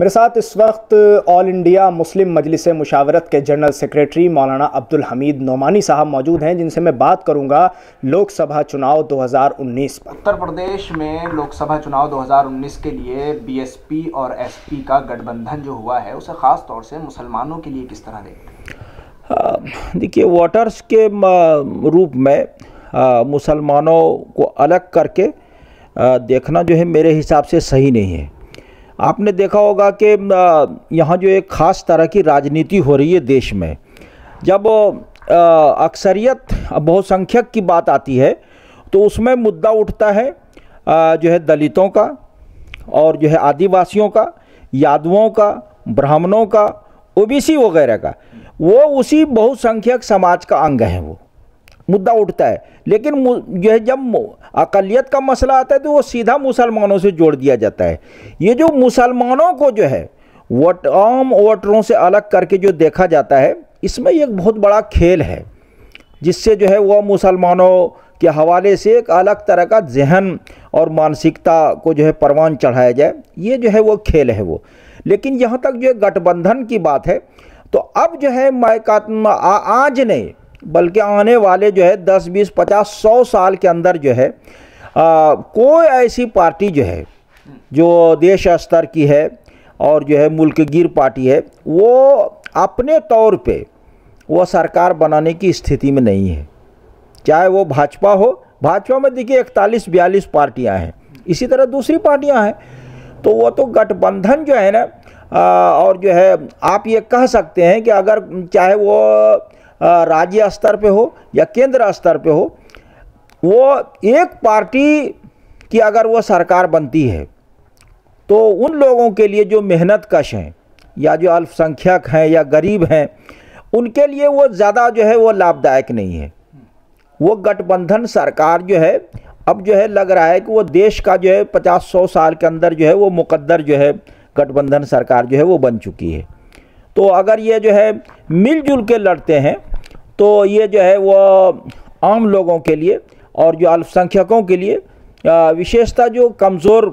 मेरे साथ इस वक्त ऑल इंडिया मुस्लिम मजलिस मुशावरत के जनरल सेक्रेटरी मौलाना अब्दुल हमीद नोमानी साहब मौजूद हैं, जिनसे मैं बात करूंगा लोकसभा चुनाव 2019 पर। उत्तर प्रदेश में लोकसभा चुनाव 2019 के लिए बीएसपी और एसपी का गठबंधन जो हुआ है उसे ख़ास तौर से मुसलमानों के लिए किस तरह देखते हैं? देखिए, वोटर्स के रूप में मुसलमानों को अलग करके देखना जो है मेरे हिसाब से सही नहीं है। आपने देखा होगा कि यहाँ जो एक ख़ास तरह की राजनीति हो रही है देश में। जब अक्सरियत बहुसंख्यक की बात आती है तो उसमें मुद्दा उठता है जो है दलितों का और जो है आदिवासियों का, यादवों का, ब्राह्मणों का, ओबीसी वगैरह का। वो उसी बहुसंख्यक समाज का अंग है, वो मुद्दा उठता है। लेकिन जो है जब अक़लियत का मसला आता है तो वो सीधा मुसलमानों से जोड़ दिया जाता है। ये जो मुसलमानों को जो है आम वोटरों से अलग करके जो देखा जाता है, इसमें एक बहुत बड़ा खेल है, जिससे जो है वह मुसलमानों के हवाले से एक अलग तरह का जहन और मानसिकता को जो है परवान चढ़ाया जाए। ये जो है वो खेल है वो। लेकिन यहाँ तक जो है गठबंधन की बात है तो अब जो है आज नहीं बल्कि आने वाले जो है 10, 20, 50, 100 साल के अंदर जो है कोई ऐसी पार्टी जो है जो देश स्तर की है और जो है मुल्कगीर पार्टी है, वो अपने तौर पे वो सरकार बनाने की स्थिति में नहीं है। चाहे वो भाजपा हो, भाजपा में देखिए 41-42 पार्टियां हैं, इसी तरह दूसरी पार्टियां हैं। तो वो तो गठबंधन जो है ना, और जो है आप ये कह सकते हैं कि अगर चाहे वो राज्य स्तर पे हो या केंद्र स्तर पे हो, वो एक पार्टी की अगर वो सरकार बनती है तो उन लोगों के लिए जो मेहनत कश हैं या जो अल्पसंख्यक हैं या गरीब हैं, उनके लिए वो ज़्यादा जो है वो लाभदायक नहीं है। वो गठबंधन सरकार जो है अब जो है लग रहा है कि वो देश का जो है 50-100 साल के अंदर जो है वो मुकद्दर जो है गठबंधन सरकार जो है वो बन चुकी है। तो अगर ये जो है मिलजुल के लड़ते हैं तो ये जो है वो आम लोगों के लिए और जो अल्पसंख्यकों के लिए, विशेषतः जो कमज़ोर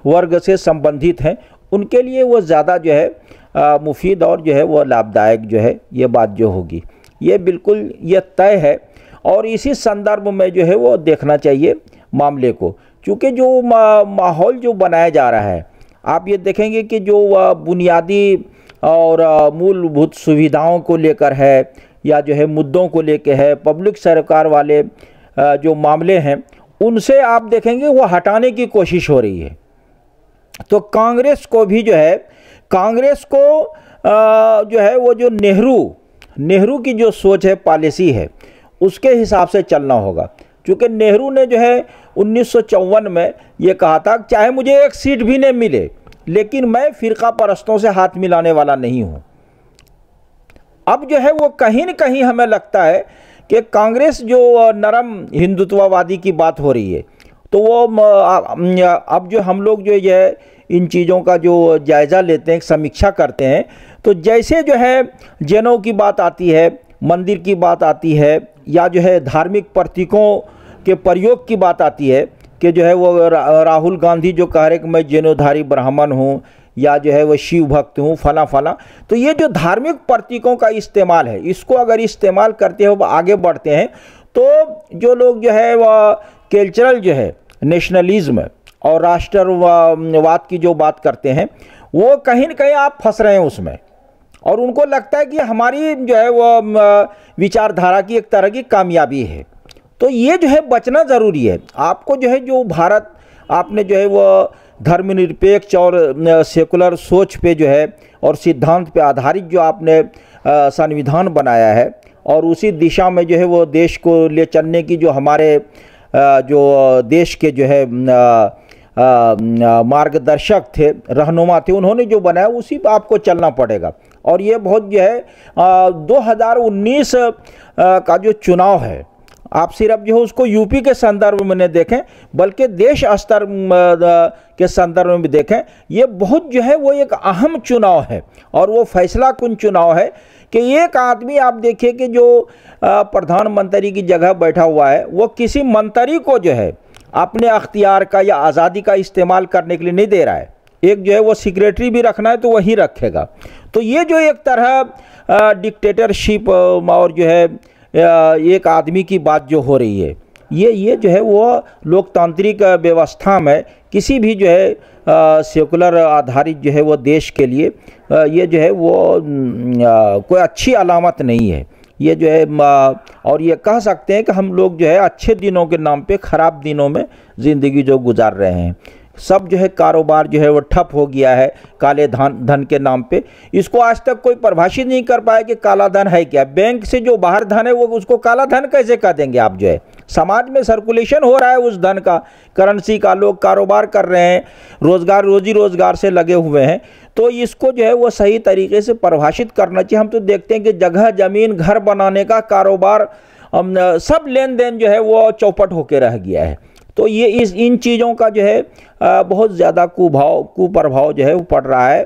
वर्ग से संबंधित हैं, उनके लिए वो ज़्यादा जो है मुफीद और जो है वो लाभदायक जो है ये बात जो होगी, ये बिल्कुल ये तय है। और इसी संदर्भ में जो है वो देखना चाहिए मामले को, क्योंकि जो माहौल जो बनाया जा रहा है, आप ये देखेंगे कि जो बुनियादी और मूलभूत सुविधाओं को लेकर है या जो है मुद्दों को लेकर है, पब्लिक सरकार वाले जो मामले हैं, उनसे आप देखेंगे वो हटाने की कोशिश हो रही है। तो कांग्रेस को भी जो है, कांग्रेस को जो है वो जो नेहरू की जो सोच है, पॉलिसी है, उसके हिसाब से चलना होगा। क्योंकि नेहरू ने जो है 1954 में ये कहा था, चाहे मुझे एक सीट भी नहीं मिले लेकिन मैं फ़िरका परस्तों से हाथ मिलाने वाला नहीं हूँ। अब जो है वो कहीं न कहीं हमें लगता है कि कांग्रेस जो नरम हिंदुत्ववादी की बात हो रही है, तो वो अब जो हम लोग जो ये इन चीज़ों का जो जायज़ा लेते हैं, समीक्षा करते हैं, तो जैसे जो है जैनों की बात आती है, मंदिर की बात आती है, या जो है धार्मिक प्रतीकों के प्रयोग की बात आती है कि जो है वो राहुल गांधी जो कह रहे कि मैं जैनोधारी ब्राह्मण हूँ या जो है वो शिव भक्त हूँ फला, तो ये जो धार्मिक प्रतीकों का इस्तेमाल है, इसको अगर इस्तेमाल करते हो आगे बढ़ते हैं तो जो लोग जो है वह कल्चरल जो है नेशनलिज्म और राष्ट्रवाद की जो बात करते हैं, वो कहीं न कहीं आप फंस रहे हैं उसमें, और उनको लगता है कि हमारी जो है वो विचारधारा की एक तरह की कामयाबी है। तो ये जो है बचना ज़रूरी है। आपको जो है जो भारत आपने जो है वो धर्मनिरपेक्ष और सेकुलर सोच पे जो है और सिद्धांत पे आधारित जो आपने संविधान बनाया है, और उसी दिशा में जो है वो देश को ले चलने की जो हमारे जो देश के जो है मार्गदर्शक थे, रहनुमा थे, उन्होंने जो बनाया उसी पर आपको चलना पड़ेगा। और ये बहुत जो है 2019 का जो चुनाव है, आप सिर्फ जो है उसको यूपी के संदर्भ में नहीं देखें बल्कि देश स्तर के संदर्भ में भी देखें। ये बहुत जो है वो एक अहम चुनाव है और वो फैसला कुन चुनाव है कि एक आदमी आप देखिए कि जो प्रधानमंत्री की जगह बैठा हुआ है, वो किसी मंत्री को जो है अपने अख्तियार का या आज़ादी का इस्तेमाल करने के लिए नहीं दे रहा है। एक जो है वो सेक्रेटरी भी रखना है तो वही रखेगा। तो ये जो एक तरह डिक्टेटरशिप और जो है एक आदमी की बात जो हो रही है, ये जो है वो लोकतांत्रिक व्यवस्था में किसी भी जो है सेकुलर आधारित जो है वो देश के लिए ये जो है वो कोई अच्छी अलामत नहीं है। ये जो है और ये कह सकते हैं कि हम लोग जो है अच्छे दिनों के नाम पे ख़राब दिनों में ज़िंदगी जो गुजार रहे हैं। सब जो है कारोबार जो है वो ठप हो गया है काले धन के नाम पे। इसको आज तक कोई परिभाषित नहीं कर पाया कि काला धन है क्या। बैंक से जो बाहर धन है वो उसको काला धन कैसे कह देंगे आप। जो है समाज में सर्कुलेशन हो रहा है उस धन का, करेंसी का, लोग कारोबार कर रहे हैं, रोजी रोजगार से लगे हुए हैं। तो इसको जो है वो सही तरीके से परिभाषित करना चाहिए। हम तो देखते हैं कि जगह जमीन घर बनाने का कारोबार सब लेन देन जो है वो चौपट होकर रह गया है। तो ये इन चीज़ों का जो है बहुत ज़्यादा कुप्रभाव जो है वो पड़ रहा है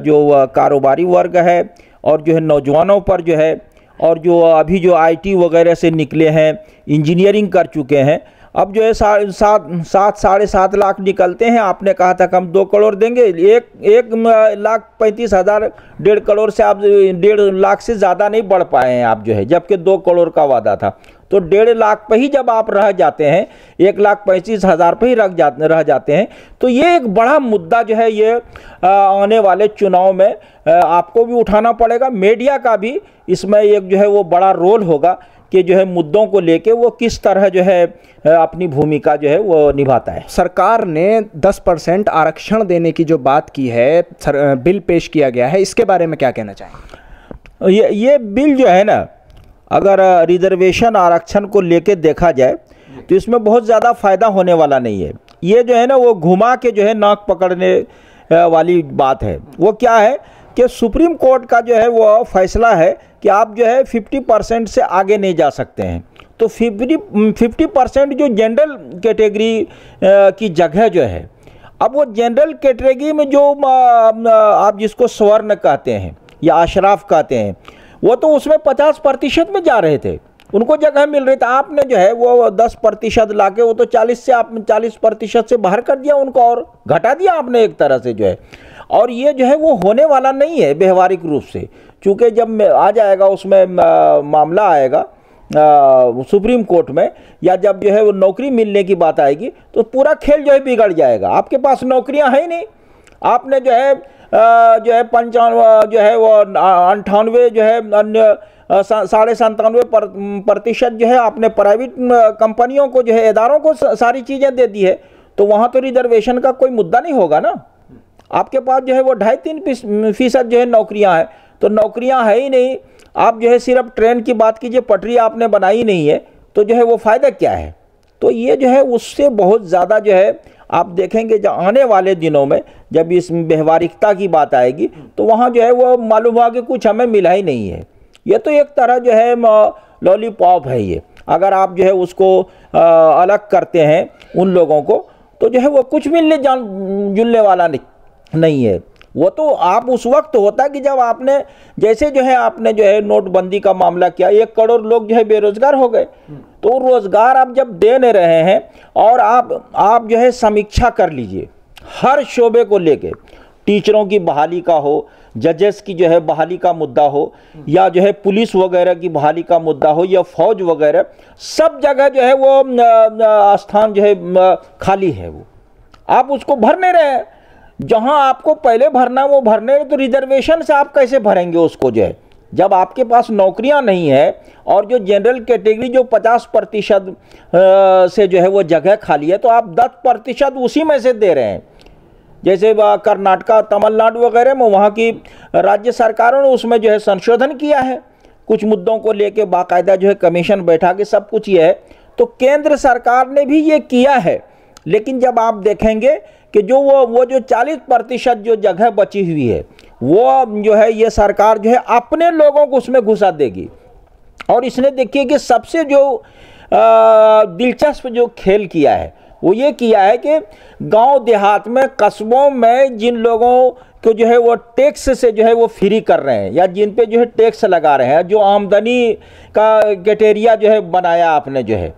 जो कारोबारी वर्ग है और जो है नौजवानों पर जो है, और जो अभी जो IT वगैरह से निकले हैं, इंजीनियरिंग कर चुके हैं, अब जो है 7.5 लाख निकलते हैं। आपने कहा था कि हम 2 करोड़ देंगे, 1,35,000 1.5 करोड़ से आप 1.5 लाख से ज़्यादा नहीं बढ़ पाए हैं आप जो है, जबकि 2 करोड़ का वादा था। तो 1.5 लाख पे ही जब आप रह जाते हैं, 1,35,000 पे ही रह जाते हैं, तो ये एक बड़ा मुद्दा जो है ये आने वाले चुनाव में आपको भी उठाना पड़ेगा। मीडिया का भी इसमें एक जो है वो बड़ा रोल होगा कि जो है मुद्दों को लेके वो किस तरह जो है अपनी भूमिका जो है वो निभाता है। सरकार ने 10% आरक्षण देने की जो बात की है, बिल पेश किया गया है, इसके बारे में क्या कहना चाहेंगे? ये बिल जो है ना, अगर रिजर्वेशन आरक्षण को लेके देखा जाए तो इसमें बहुत ज़्यादा फ़ायदा होने वाला नहीं है। ये जो है ना वो घुमा के जो है नाक पकड़ने वाली बात है। वो क्या है कि सुप्रीम कोर्ट का जो है वो फैसला है कि आप जो है 50% से आगे नहीं जा सकते हैं। तो 50% जो जनरल कैटेगरी की जगह जो है, अब वो जनरल कैटेगरी में जो आप जिसको स्वर्ण कहते हैं या अशराफ कहते हैं, वो तो उसमें 50% में जा रहे थे, उनको जगह मिल रही थी। आपने जो है वो 10% ला के वो तो 40% से बाहर कर दिया उनको, और घटा दिया आपने एक तरह से जो है। और ये जो है वो होने वाला नहीं है व्यवहारिक रूप से, क्योंकि जब आ जाएगा उसमें मामला आएगा सुप्रीम कोर्ट में, या जब जो है वो नौकरी मिलने की बात आएगी, तो पूरा खेल जो है बिगड़ जाएगा। आपके पास नौकरियां हैं ही नहीं। आपने जो है 95 जो है वो 98 जो है अन्य 97.5% जो है आपने प्राइवेट कंपनियों को जो है इदारों को सारी चीज़ें दे दी है। तो वहाँ तो रिजर्वेशन का कोई मुद्दा नहीं होगा ना। आपके पास जो है वो 2.5-3% जो है नौकरियाँ हैं, तो नौकरियाँ है ही नहीं। आप जो है सिर्फ ट्रेन की बात कीजिए, पटरी आपने बनाई नहीं है, तो जो है वो फ़ायदा क्या है। तो ये जो है उससे बहुत ज़्यादा जो है आप देखेंगे जब आने वाले दिनों में जब इस व्यवहारिकता की बात आएगी, तो वहाँ जो है वो मालूम हुआ कि कुछ हमें मिला ही नहीं है। ये तो एक तरह जो है लॉलीपॉप है ये। अगर आप जो है उसको अलग करते हैं उन लोगों को, तो जो है वो कुछ मिलने जुलने वाला नहीं है। वो तो आप उस वक्त होता कि जब आपने जैसे जो है आपने जो है नोटबंदी का मामला किया, 1 करोड़ लोग जो है बेरोजगार हो गए। तो रोजगार आप जब दे नहीं रहे हैं, और आप जो है समीक्षा कर लीजिए हर शोबे को लेके, टीचरों की बहाली का हो, जजेस की जो है बहाली का मुद्दा हो, या जो है पुलिस वगैरह की बहाली का मुद्दा हो, या फौज वगैरह, सब जगह जो है वो स्थान जो है खाली है। वो आप उसको भर नहीं रहे। जहां आपको पहले भरना वो भरने, तो रिजर्वेशन से आप कैसे भरेंगे उसको जो है, जब आपके पास नौकरियां नहीं है। और जो जनरल कैटेगरी जो 50% से जो है वो जगह खाली है, तो आप 10% उसी में से दे रहे हैं। जैसे कर्नाटका, तमिलनाडु वगैरह में वहाँ की राज्य सरकारों ने उसमें जो है संशोधन किया है, कुछ मुद्दों को लेके बाकायदा जो है कमीशन बैठा के सब कुछ ये है। तो केंद्र सरकार ने भी ये किया है। लेकिन जब आप देखेंगे कि जो वो जो 40% जो जगह बची हुई है, वो जो है ये सरकार जो है अपने लोगों को उसमें घुसा देगी। और इसने देखिए कि सबसे जो दिलचस्प जो खेल किया है वो ये किया है कि गांव देहात में, कस्बों में जिन लोगों को जो है वो टैक्स से जो है वो फ्री कर रहे हैं, या जिन पे जो है टैक्स लगा रहे हैं, जो आमदनी का क्राइटेरिया जो है बनाया आपने जो है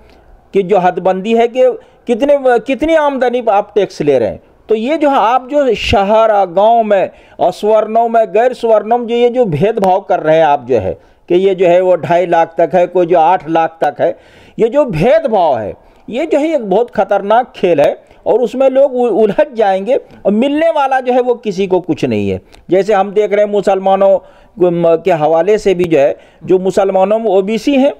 कि जो हदबंदी है कि कितनी आमदनी पर आप टैक्स ले रहे हैं, तो ये जो है आप जो शहर गांव में और स्वर्णों में गैर स्वर्णों में ये जो भेदभाव कर रहे हैं आप जो है कि ये जो है वो 2.5 लाख तक है, कोई जो 8 लाख तक है, ये जो भेदभाव है ये जो है एक बहुत खतरनाक खेल है और उसमें लोग उलझ जाएंगे और मिलने वाला जो है वो किसी को कुछ नहीं है। जैसे हम देख रहे हैं मुसलमानों के हवाले से भी जो है, जो मुसलमानों में ओबीसी हैं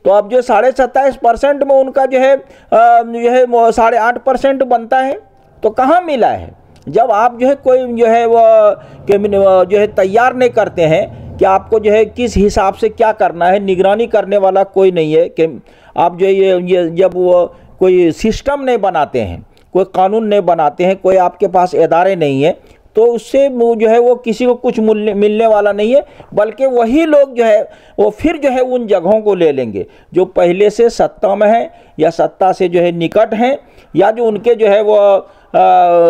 तो अब जो 27.5% में उनका जो है 8.5% बनता है, तो कहाँ मिला है? जब आप जो है कोई जो है वो जो है तैयार नहीं करते हैं कि आपको जो है किस हिसाब से क्या करना है, निगरानी करने वाला कोई नहीं है कि आप जो ये जब वो कोई सिस्टम नहीं बनाते हैं, कोई कानून नहीं बनाते हैं, कोई आपके पास इदारे नहीं है, तो उससे जो है वो किसी को कुछ मिलने वाला नहीं है, बल्कि वही लोग जो है वो फिर जो है उन जगहों को ले लेंगे जो पहले से सत्ता में हैं या सत्ता से जो है निकट हैं या जो उनके जो है वो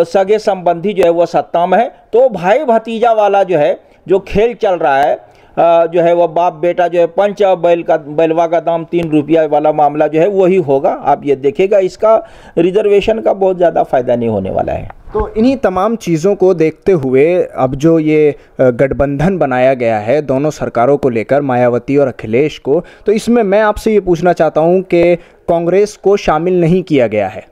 सगे संबंधी जो है वो सत्ता में है। तो भाई भतीजा वाला जो है जो खेल चल रहा है जो है वो बाप बेटा जो है पंच बैलवा का दाम 3 रुपया वाला मामला जो है वही होगा। आप ये देखिएगा, इसका रिजर्वेशन का बहुत ज़्यादा फ़ायदा नहीं होने वाला है। तो इन्हीं तमाम चीज़ों को देखते हुए अब जो ये गठबंधन बनाया गया है दोनों सरकारों को लेकर, मायावती और अखिलेश को, तो इसमें मैं आपसे ये पूछना चाहता हूँ कि कांग्रेस को शामिल नहीं किया गया है,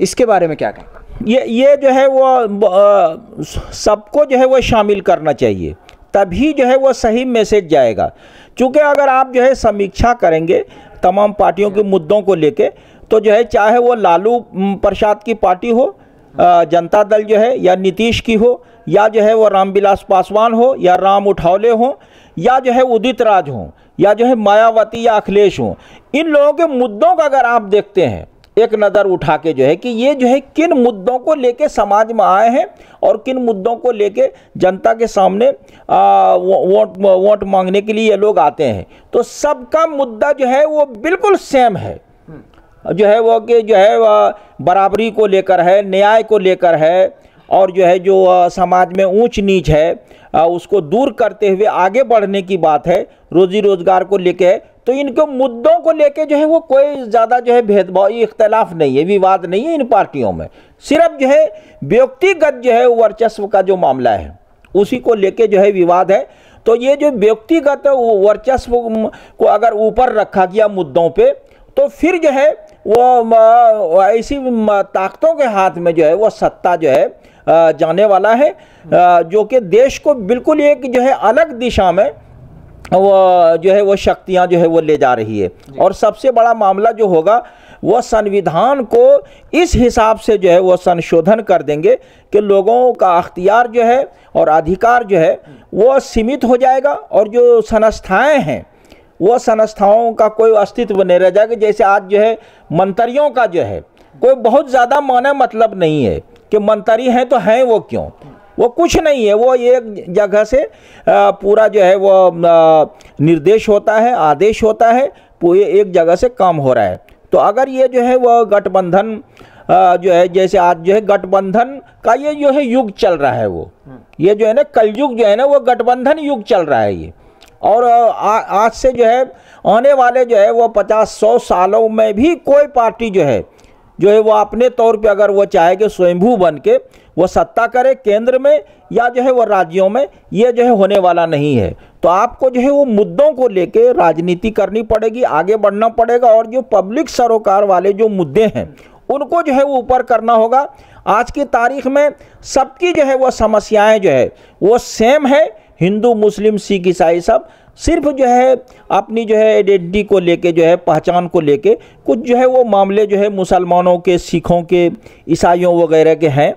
इसके बारे में क्या कहें? ये जो है वो सबको जो है वो शामिल करना चाहिए, तभी जो है वो सही मैसेज जाएगा। क्योंकि अगर आप जो है समीक्षा करेंगे तमाम पार्टियों के मुद्दों को लेके, तो जो है चाहे वो लालू प्रसाद की पार्टी हो, जनता दल जो है, या नीतीश की हो, या जो है वो रामविलास पासवान हो, या राम उठावले हो, या जो है उदित राज हो, या जो है मायावती या अखिलेश हो, इन लोगों के मुद्दों का अगर आप देखते हैं एक नज़र उठा के जो है कि ये जो है किन मुद्दों को लेके समाज में आए हैं और किन मुद्दों को लेके जनता के सामने वोट मांगने के लिए ये लोग आते हैं, तो सबका मुद्दा जो है वो बिल्कुल सेम है। जो है वो कि जो है बराबरी को लेकर है, न्याय को लेकर है, और जो है जो समाज में ऊंच नीच है उसको दूर करते हुए आगे बढ़ने की बात है, रोजी रोजगार को लेके है। तो इनके मुद्दों को लेके जो है वो कोई ज़्यादा जो है भेदभाव, इख्तलाफ नहीं है, विवाद नहीं है इन पार्टियों में। सिर्फ जो है व्यक्तिगत जो है वर्चस्व का जो मामला है उसी को लेके जो है विवाद है। तो ये जो व्यक्तिगत वर्चस्व को अगर ऊपर रखा गया मुद्दों पे, तो फिर जो है वो ऐसी ताकतों के हाथ में जो है वो सत्ता जो है जाने वाला है, जो कि देश को बिल्कुल एक जो है अलग दिशा में वो जो है वो शक्तियां जो है वो ले जा रही है। और सबसे बड़ा मामला जो होगा वो संविधान को इस हिसाब से जो है वो संशोधन कर देंगे कि लोगों का अख्तियार जो है और अधिकार जो है वो सीमित हो जाएगा, और जो संस्थाएं हैं वो संस्थाओं का कोई अस्तित्व नहीं रह जाएगा। जैसे आज जो है मंत्रियों का जो है कोई बहुत ज़्यादा माने मतलब नहीं है कि मंत्री हैं तो हैं वो क्यों, वो कुछ नहीं है, वो एक जगह से पूरा जो है वो निर्देश होता है, आदेश होता है, पूरे एक जगह से काम हो रहा है। तो अगर ये जो है वो गठबंधन जो है, जैसे आज जो है गठबंधन का ये जो है युग चल रहा है, वो ये जो है ना कलयुग जो है ना वो गठबंधन युग चल रहा है ये। और आज से जो है आने वाले जो है वो 50-100 सालों में भी कोई पार्टी जो है वो अपने तौर पे अगर वो चाहे कि स्वयंभू बन के वो सत्ता करे केंद्र में या जो है वो राज्यों में, ये जो है होने वाला नहीं है। तो आपको जो है वो मुद्दों को लेके राजनीति करनी पड़ेगी, आगे बढ़ना पड़ेगा, और जो पब्लिक सरोकार वाले जो मुद्दे हैं उनको जो है वो ऊपर करना होगा। आज की तारीख में सबकी जो है वो समस्याएं जो है वो सेम है, हिंदू मुस्लिम सिख ईसाई सब, सिर्फ जो है अपनी जो है आइडेंटिटी को लेके जो है पहचान को लेके कुछ जो है वो मामले जो है मुसलमानों के, सिखों के, ईसाइयों वगैरह के हैं,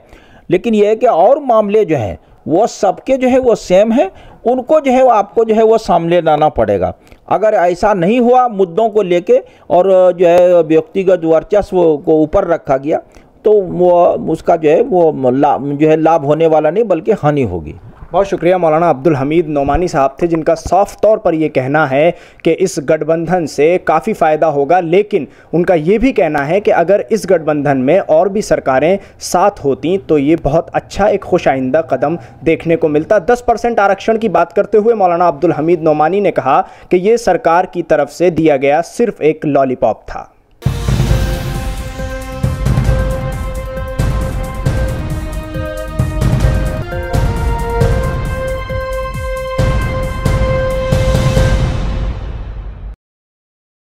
लेकिन यह है कि और मामले जो हैं वो सबके जो है वो सेम है, उनको जो है वो आपको जो है वो सामने लाना पड़ेगा। अगर ऐसा नहीं हुआ मुद्दों को लेके और जो है व्यक्तिगत वर्चस्व को ऊपर रखा गया, तो वो उसका जो है वो लाभ होने वाला नहीं बल्कि हानि होगी। बहुत शुक्रिया। मौलाना अब्दुल हमीद नोमानी साहब थे, जिनका साफ तौर पर ये कहना है कि इस गठबंधन से काफ़ी फ़ायदा होगा, लेकिन उनका ये भी कहना है कि अगर इस गठबंधन में और भी सरकारें साथ होती तो ये बहुत अच्छा एक खुश आइंदा कदम देखने को मिलता। 10% आरक्षण की बात करते हुए मौलाना अब्दुल हमीद नोमानी ने कहा कि ये सरकार की तरफ से दिया गया सिर्फ एक लॉलीपॉप था।